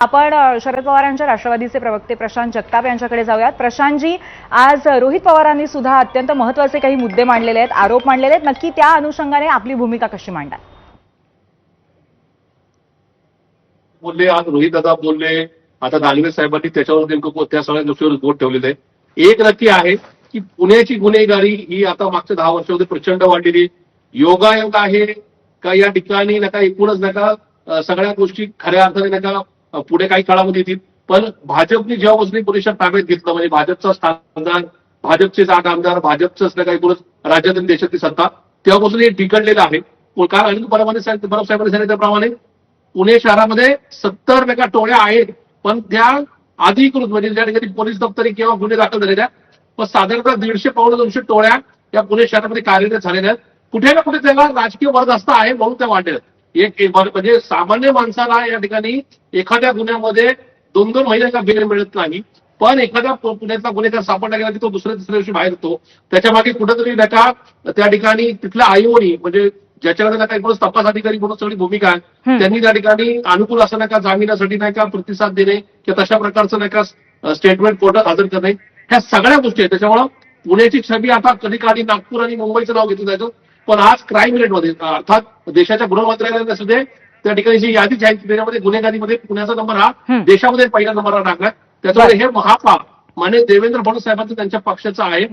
आपण शरद पवारांच्या राष्ट्रवादीचे प्रवक्ते प्रशांत जगताप यांच्याकडे जाऊयात। प्रशांतजी, आज रोहित पवारांनी सुद्धा अत्यंत महत्त्वाचे काही मुद्दे मांडलेले आहेत, आरोप मांडलेले आहेत। नक्की त्या अनुषंगाने आपली भूमिका कशी मांडा? बोलले, आज रोहित दादा बोलले, आता दानवे साहेबांनी त्याच्यावर नेमकं त्या सगळ्या गोष्टीवर बोट ठेवलेलं आहे। एक नक्की आहे की पुण्याची गुन्हेगारी ही आता मागच्या 10 वर्षामध्ये प्रचंड वाढलेली। योगायोग आहे का या ठिकाणी नका एकूणच नका सगळ्या गोष्टी खऱ्या अर्थाने नका पुढे काही काळामध्ये येतील, पण भाजपने जेव्हापासून पोलिसांना ताब्यात घेतलं, म्हणजे भाजपचा स्थानदार, भाजपचे आमदार, भाजपचंच नका एकूणच राज्यातील देशातली सत्ता, तेव्हापासून हे ठिकळलेलं आहे। काल अनिल परब साहेबांनी सांगितल्याप्रमाणे पुणे शहरामध्ये 70 नका टोळ्या आहेत, पण त्या अधिकृत म्हणजे ज्या ठिकाणी पोलीस दप्तरी किंवा गुन्हे दाखल झालेल्या, पण साधारणतः 150-200 टोळ्या या पुणे शहरामध्ये कार्यरत झालेल्या आहेत। कुठे ना कुठे त्याला राजकीय वरदहस्त आहे म्हणून त्या वाढल्या। एक म्हणजे सामान्य माणसाला या ठिकाणी एखाद्या गुन्ह्यामध्ये 2-2 महिन्याचा बेल मिळत नाही, पण एखाद्या पुण्यातला गुन्हेगार सापडला गेला की तो दुसऱ्या दिवशी बाहेर येतो। त्याच्या मागे कुठेतरी नका त्या ठिकाणी तिथल्या आयोनी म्हणजे ज्याच्याकडे नका एकूणच तपास अधिकारी म्हणून सगळी भूमिका आहे, त्यांनी त्या ठिकाणी अनुकूल असं नका जामिनासाठी नाही का प्रतिसाद देणे किंवा तशा प्रकारचं नाही का स्टेटमेंट कोर्टात हजर करणे, ह्या सगळ्या गोष्टी आहेत। त्याच्यामुळं पुण्याची छबी आता कधी काळी नागपूर आणि मुंबईचं नाव घेतलं जायचं, पण आज क्राईम रेटमध्ये अर्थात देशाच्या गृह मंत्रालयाने सुद्धा त्या ठिकाणी जी यादी जाहीर केली त्याच्यामध्ये गुन्हेगारीमध्ये पुण्याचा नंबर हा देशामध्ये पहिल्या नंबरला टाकलाय। त्याच्यामुळे हे महापाप माननीय देवेंद्र फडणवीस साहेबांचं त्यांच्या पक्षाचं आहे।